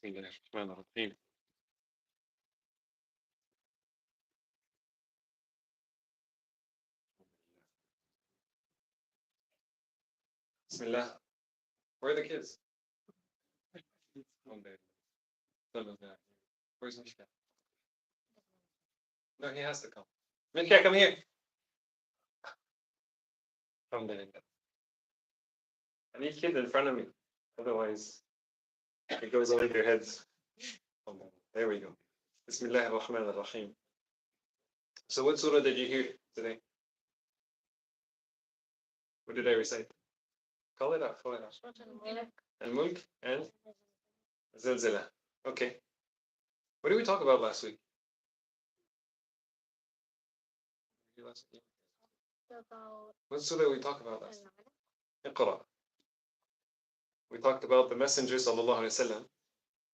بسم الله الرحمن الرحيم. Bismillah. Where are the kids? Where's Mishka? No, he has to come. Mishka, come here. Alhamdulillah. I need kids in front of me. Otherwise, it goes over their heads. There we go. Bismillah ar-Rahman ar-Rahim. So what surah did you hear today? What did I recite? Call it out. Call it out. Al-Mulk and Zilzala. Okay. What did we talk about last week? What surah did we talk about last week? Iqra. We talked about the Messenger sallallahu alaihi wasallam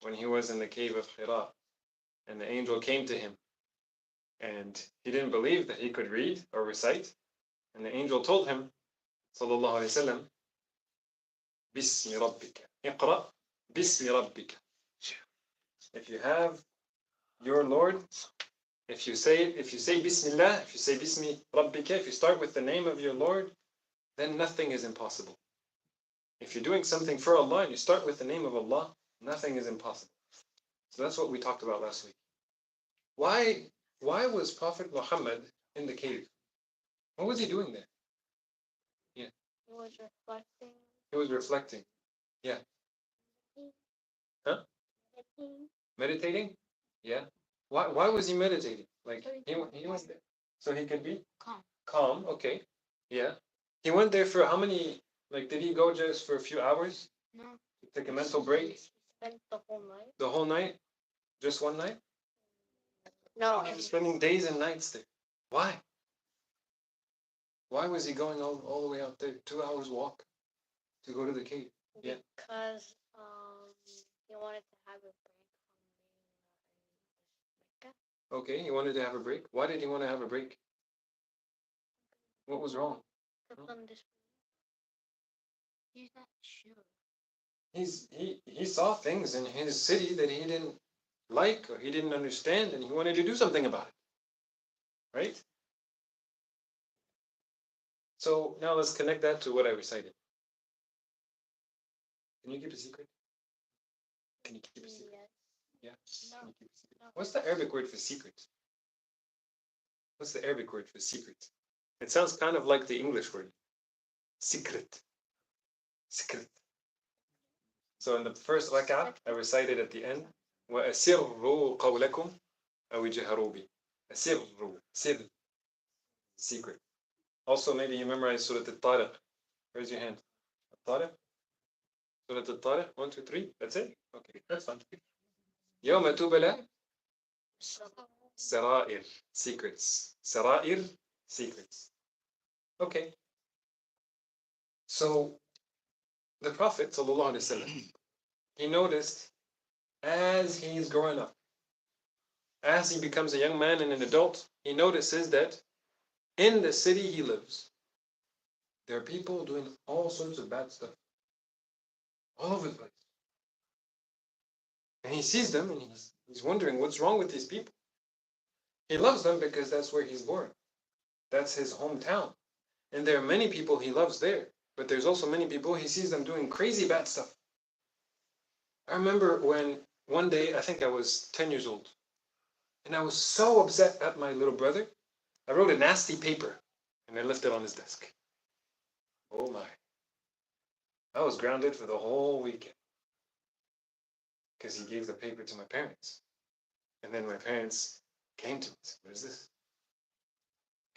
when he was in the cave of Hira, and the angel came to him, and he didn't believe that he could read or recite, and the angel told him sallallahu alaihi wasallam, Bismi Rabbika. Iqra Bismi Rabbika. If you have your Lord, if you say Bismillah, if you say Bismi Rabbika, if you start with the name of your Lord, then nothing is impossible. If you're doing something for Allah and you start with the name of Allah, nothing is impossible. So that's what we talked about last week. Why was Prophet Muhammad in the cave? What was he doing there? Yeah. He was reflecting. He was reflecting. Yeah. Huh? Meditating? Yeah. Why was he meditating? Like he was there so he could be calm. Okay. Yeah. He went there for how many? Like, did he go just for a few hours? No. Take a mental break? He spent the whole night. The whole night? Just one night? No. He was spending days and nights there. Why? Why was he going all the way out there? 2 hours walk to go to the cave? Yeah. Because he wanted to have a break from Mecca. Okay, he wanted to have a break. Why did he want to have a break? What was wrong? He's not sure. He saw things in his city that he didn't like or he didn't understand, and he wanted to do something about it. Right? So now let's connect that to what I recited. Can you keep a secret? Can you keep a secret? Yeah? No. Can you keep a secret? What's the Arabic word for secret? What's the Arabic word for secret? It sounds kind of like the English word. Secret. Secret. So in the first rak'ah, I recited at the end, وَأَسِرُّوا قَوْلَكُمْ أَوْ جَهَرُوا بِهِ. أَسِرُّوا. Sir. Secret. Also, maybe you memorize Surah Al-Tariq. Raise your hand. Al-Tariq? Surah Al-Tariq? 1, 2, 3. That's it? Okay, that's fine. يَوْمَ تُبْلَى Sarair. Secrets. Sarair. Secrets. Okay. So, the Prophet ﷺ, he noticed as he's growing up, as he becomes a young man and an adult, he notices that in the city he lives, there are people doing all sorts of bad stuff. All over the place. And he sees them and he's wondering what's wrong with these people. He loves them because that's where he's born. That's his hometown. And there are many people he loves there. But there's also many people he sees them doing crazy bad stuff. I remember when one day, I think I was 10 years old, and I was so upset at my little brother, I wrote a nasty paper and I left it on his desk. Oh my. I was grounded for the whole weekend because he gave the paper to my parents. And then my parents came to me and said, what is this?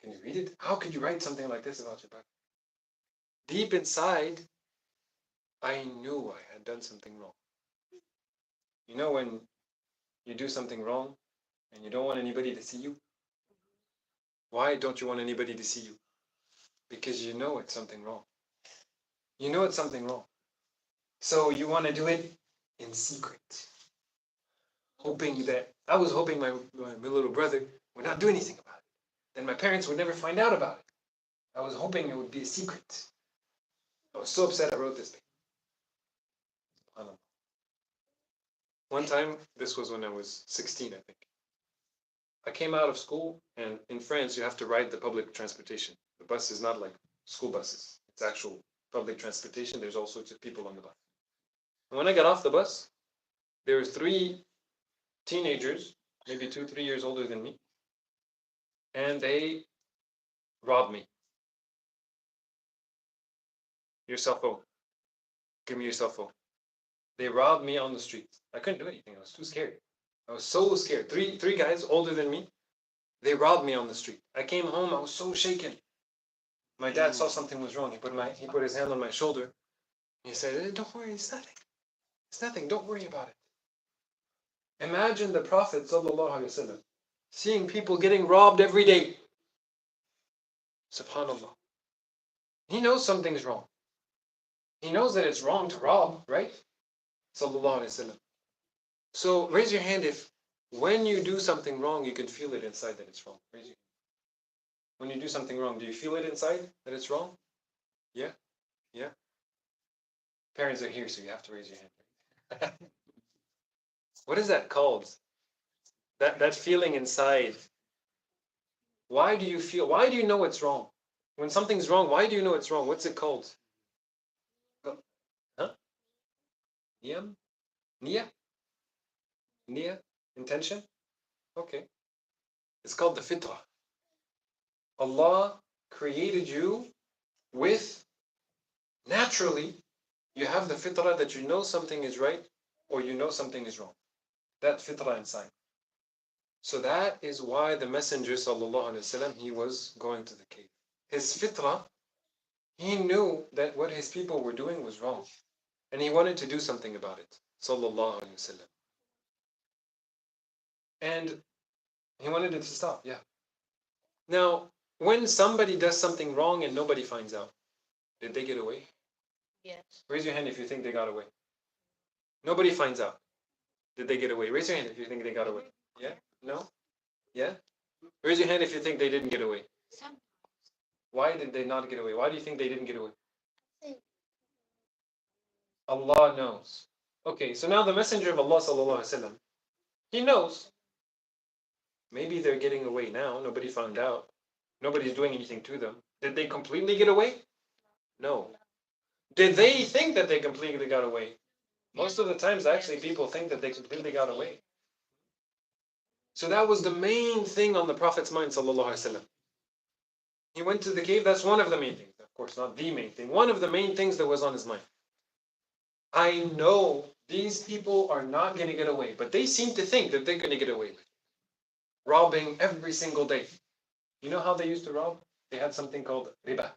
Can you read it? How could you write something like this about your brother? Deep inside, I knew I had done something wrong. You know when you do something wrong and you don't want anybody to see you? Why don't you want anybody to see you? Because you know it's something wrong. You know it's something wrong. So you want to do it in secret. I was hoping my little brother would not do anything about it. Then my parents would never find out about it. I was hoping it would be a secret. I was so upset I wrote this paper. One time, this was when I was 16, I think. I came out of school, and in France, you have to ride the public transportation. The bus is not like school buses. It's actual public transportation. There's all sorts of people on the bus. And when I got off the bus, there were 3 teenagers, maybe 2, 3 years older than me, and they robbed me. Your cell phone. Give me your cell phone. They robbed me on the street. I couldn't do anything. I was too scared. I was so scared. Three guys older than me. They robbed me on the street. I came home. I was so shaken. My dad saw something was wrong. He put his hand on my shoulder. He said, "Don't worry. It's nothing. It's nothing. Don't worry about it." Imagine the Prophet ﷺ seeing people getting robbed every day. Subhanallah. He knows something's wrong. He knows that it's wrong to rob, right? Sallallahu Alaihi Wasallam. So raise your hand if when you do something wrong, you can feel it inside that it's wrong. Raise your hand. When you do something wrong, do you feel it inside that it's wrong? Yeah? Yeah? Parents are here, so you have to raise your hand. What is that called? That feeling inside. Why do you know it's wrong? When something's wrong, why do you know it's wrong? What's it called? Huh? Niyam? Nia? Nia? Intention? Okay. It's called the fitrah. Allah created you with, naturally, you have the fitrah that you know something is right or you know something is wrong. That fitrah inside. So that is why the Messenger ﷺ, he was going to the cave. His fitrah, he knew that what his people were doing was wrong. And he wanted to do something about it. Sallallahu Alaihi Wasallam. And he wanted it to stop, yeah. Now, when somebody does something wrong and nobody finds out, did they get away? Yes. Raise your hand if you think they got away. Nobody finds out. Did they get away? Raise your hand if you think they got away. Yeah? No? Yeah? Raise your hand if you think they didn't get away. Why did they not get away? Why do you think they didn't get away? Allah knows. Okay, so now the Messenger of Allah sallallahu alaihi wasallam, he knows. Maybe they're getting away now. Nobody found out. Nobody's doing anything to them. Did they completely get away? No. Did they think that they completely got away? Most of the times, actually, people think that they completely got away. So that was the main thing on the Prophet's mind, sallallahu alaihi wasallam. He went to the cave. That's one of the main things. Of course, not the main thing. One of the main things that was on his mind. I know these people are not going to get away, but they seem to think that they're going to get away with it. Robbing every single day. You know how they used to rob? They had something called riba.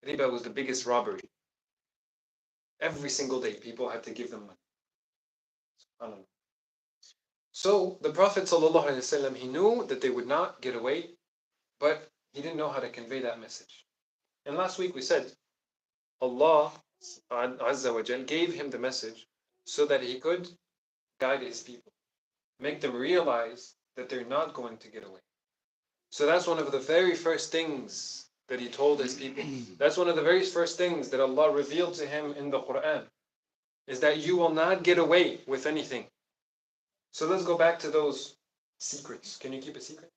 Riba was the biggest robbery. Every single day, people had to give them money. So the Prophet ﷺ, he knew that they would not get away, but he didn't know how to convey that message. And last week we said, Allah Azza wa Jal gave him the message so that he could guide his people, make them realize that they're not going to get away. So that's one of the very first things that he told his people. That's one of the very first things that Allah revealed to him in the Quran, is that you will not get away with anything. So let's go back to those secrets. Can you keep a secret?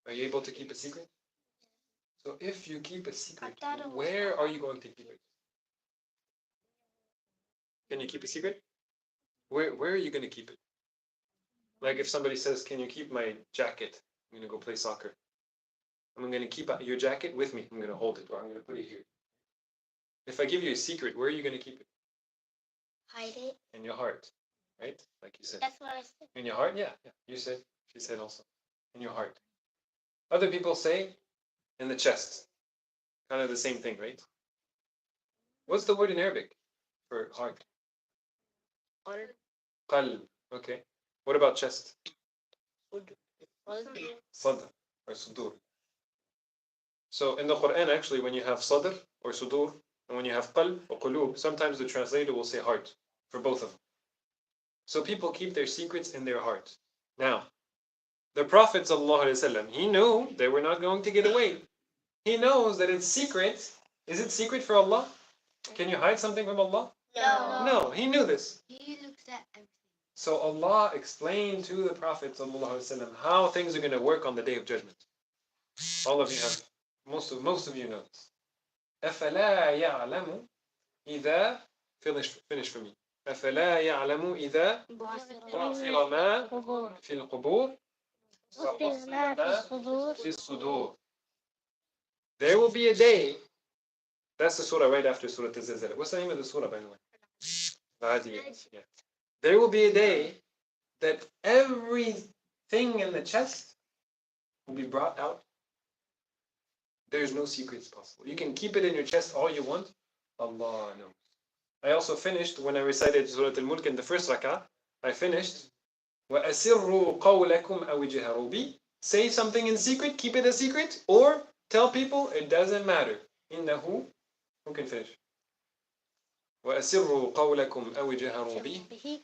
Are you able to keep a secret? So if you keep a secret, where are you going to keep it? Can you keep a secret? Where are you going to keep it? Like if somebody says, "Can you keep my jacket? I'm going to go play soccer. I'm going to keep your jacket with me. I'm going to hold it, or I'm going to put it here." If I give you a secret, where are you going to keep it? Hide it. In your heart, right? Like you said. That's what I said. In your heart? Yeah. You said. She said also. In your heart. Other people say in the chest. Kind of the same thing, right? What's the word in Arabic for heart? Qalb. Okay. What about chest? Sadr or sudur. So in the Quran, actually, when you have sadr or sudur, and when you have qalb or qulub, sometimes the translator will say heart for both of them. So people keep their secrets in their heart. Now, the Prophet ﷺ, he knew they were not going to get away. He knows that it's secret. Is it secret for Allah? Can you hide something from Allah? No. No, he knew this. He looks So Allah explained to the Prophet ﷺ how things are going to work on the Day of Judgment. All of you have, most of you know this. أَفَلَا يَعْلَمُ إِذَا finish for me. أَفَلَا يَعْلَمُ إِذَا بُعْثِرَ مَا فِي الْقُبُورِ وَحُصِّلَ مَا فِي الصُّدُورِ. There will be a day. That's the surah right after Surah Al-Zilzala. What's the name of the surah, by the way? Adiyat. Yeah. There will be a day that everything in the chest will be brought out. There's no secrets possible. You can keep it in your chest all you want. Allah knows. I also finished when I recited Surah Al-Mulk in the first rak'ah. I finished وَأَسِرُّوا قَوْلَكُمْ أَوْ اجْهَرُوا بِهِ. Say something in secret, keep it a secret, or tell people it doesn't matter. إِنَّهُ, who can finish? وَأَسِرُّوا قَوْلَكُمْ أَوْ اجْهَرُوا بِهِ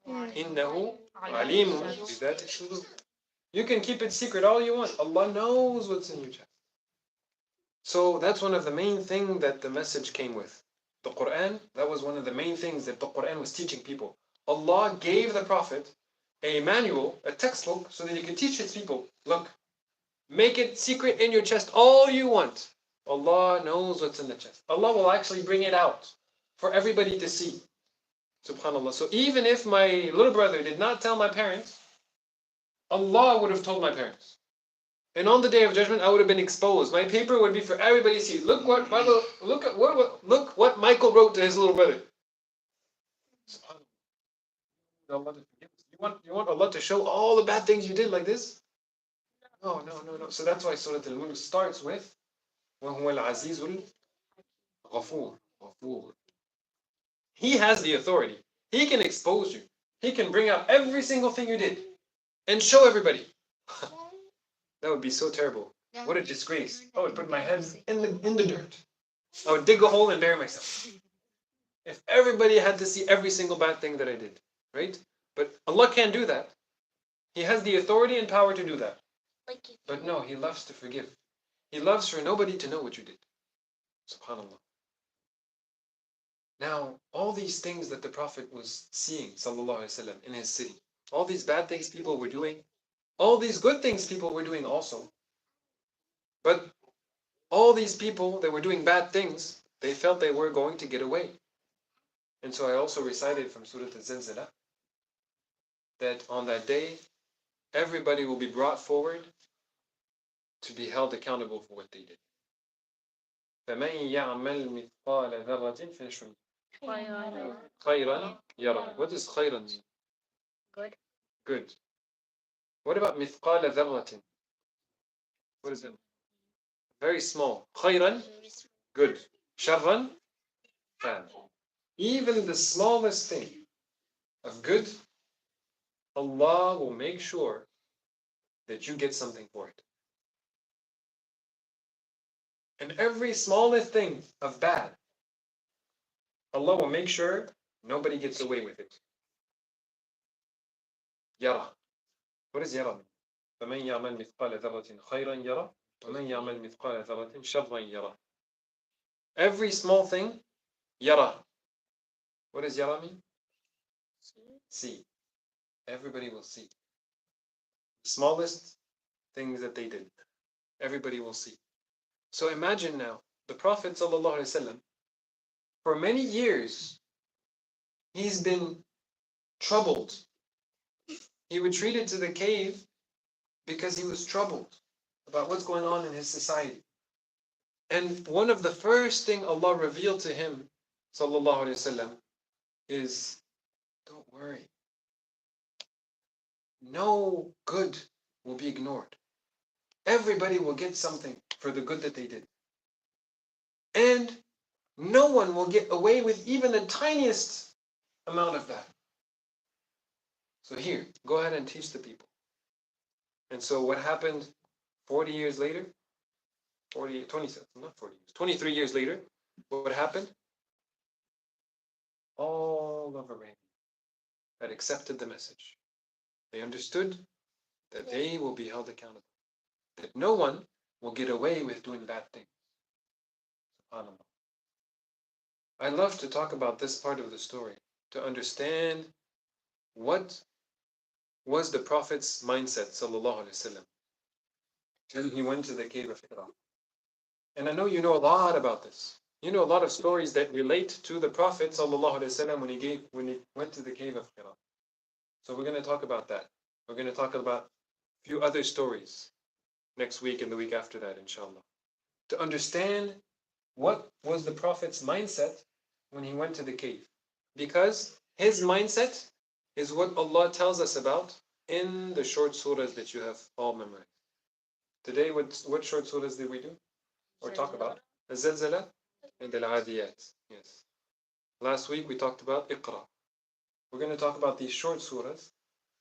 إِنَّهُ عَلِيمٌ بِذَاتِ الصُّدُورِ. You can keep it secret all you want. Allah knows what's in your chest. So that's one of the main things that the message came with. The Quran, that was one of the main things that the Quran was teaching people. Allah gave the Prophet a manual, a textbook, so that he could teach his people. Look, make it secret in your chest all you want. Allah knows what's in the chest. Allah will actually bring it out for everybody to see. Subhanallah. So even if my little brother did not tell my parents, Allah would have told my parents. And on the Day of Judgment, I would have been exposed. My paper would be for everybody to see. Look what Michael wrote to his little brother. Allah to forgive us. You want Allah to show all the bad things you did like this? No. So that's why Surah Al-Mulk starts with وَهُوَ الْعَزِيزُ الْغَفُورُ. He has the authority. He can expose you. He can bring out every single thing you did and show everybody. That would be so terrible. What a disgrace. I would put my head in the dirt. I would dig a hole and bury myself. If everybody had to see every single bad thing that I did, right? But Allah can't do that. He has the authority and power to do that. But no, He loves to forgive. He loves for nobody to know what you did. SubhanAllah. Now, all these things that the Prophet was seeing, sallallahu alaihi wasallam, in his city, all these bad things people were doing, all these good things people were doing also. But all these people that were doing bad things, they felt they were going to get away. And so I also recited from Surah Al-Zilzala that on that day, everybody will be brought forward to be held accountable for what they did. فَمَنْ يَعْمَلْ مِثْقَالَ ذَرَّةٍ finish from خَيْرًا يَرَى. What does خَيْرًا mean? Good. Good. What about مِثْقَالَ ذَرَّةٍ? What is it? Very small. خَيْرًا, good. شَرًّا, bad. Even the smallest thing of good, Allah will make sure that you get something for it. And every smallest thing of bad, Allah will make sure nobody gets away with it. Yara. What does yara mean? فَمَنْ يَعْمَلْ مِثْقَالَ ذَرَّةٍ خَيْرًا يَرَى وَمَنْ يَعْمَلْ مِثْقَالَ ذَرَّةٍ شَرًّا يَرَى. Every small thing, yara. What does yara mean? See. Everybody will see. The smallest things that they did, everybody will see. So imagine now, the Prophet ﷺ, for many years, he's been troubled. He retreated to the cave because he was troubled about what's going on in his society. And one of the first thing Allah revealed to him, ﷺ, is, don't worry. No good will be ignored. Everybody will get something for the good that they did. And no one will get away with even the tiniest amount of that. So here, go ahead and teach the people. And so what happened 40 years later? 23 years later, what happened? All of Arabia had accepted the message. They understood that they will be held accountable. That no one will get away with doing bad things. SubhanAllah. I love to talk about this part of the story, to understand what was the Prophet's mindset, sallallahu alaihi wasallam, when he went to the cave of Hira? And I know you know a lot about this. You know a lot of stories that relate to the Prophet sallallahu alaihi wasallam when he went to the cave of Hira. So we're going to talk about that. We're going to talk about a few other stories next week and the week after that, inshallah. To understand what was the Prophet's mindset when he went to the cave. Because his mindset is what Allah tells us about in the short surahs that you have all memorized. Today, what short surahs did we do? Or talk about? Al-Zalzala and Al-Adiyat. Yes. Last week we talked about Iqra. We're going to talk about these short surahs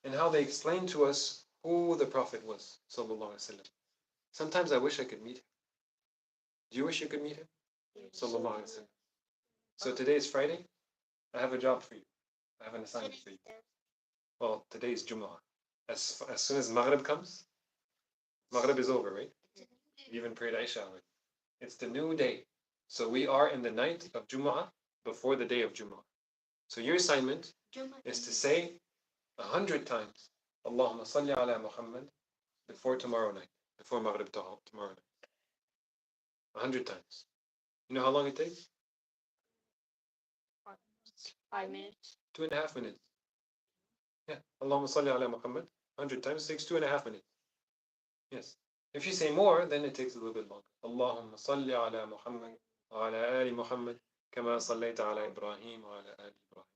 and how they explain to us who the Prophet was, sallallahu alaihi wasallam. Sometimes I wish I could meet him. Do you wish you could meet him? Sallallahu alaihi wasallam. So today is Friday. I have a job for you. I have an assignment for you. Well, today is Jumu'ah. As soon as Maghrib comes, Maghrib is over, right? You even prayed Isha already. It's the new day. So we are in the night of Jumu'ah before the day of Jumu'ah. So your assignment is to say 100 times Allahumma salli ala Muhammad before tomorrow night, before Maghrib tomorrow night. 100 times. You know how long it takes? 5 minutes. 2.5 minutes. Yeah. Allahumma salli ala Muhammad 100 times takes 2.5 minutes. Yes. If you say more, then it takes a little bit longer. Allahumma salli ala Muhammad wa ala ali Muhammad kama sallaita ala Ibrahim wa ala ali Ibrahim.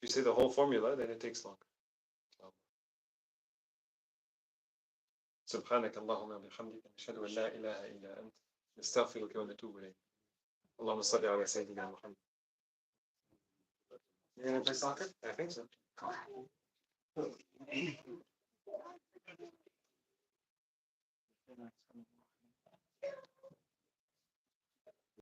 If you say the whole formula, then it takes longer. سبحانك اللهم وبحمدك نشهد أن لا إله إلا أنت نستغفرك ونتوب إليك. اللهم صل على سيدنا محمد. You're gonna play soccer? I think so.